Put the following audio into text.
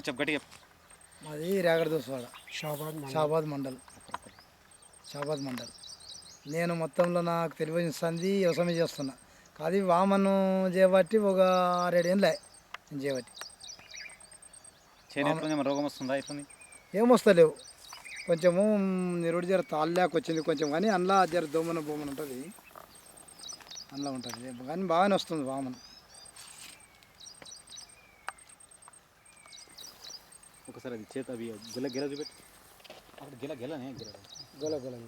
చెప్పు గట్టిగా. మాది రేగడ దోసవాడ, షాబాద్ మండల్. నేను మొత్తంలో నాకు తెలివైన సంది వ్యవసాయం చేస్తున్నా. కాదు వామను చేయబట్టి ఒక 6-7 ఏళ్ళే నేను చేయబట్టి. రోగం వస్తుందా? ఇట్లా ఏమొస్తలేవు, కొంచెము నిరుడు జర తాళ్ళాక వచ్చింది కొంచెం, కానీ అందులో జర బొమ్మన ఉంటుంది, అందులో ఉంటుంది కానీ బాగానే వస్తుంది వామన. ఒకసారి అది చేత అవి గిల చూపెట్టు. అక్కడ గిలనే గొల మధ్యలో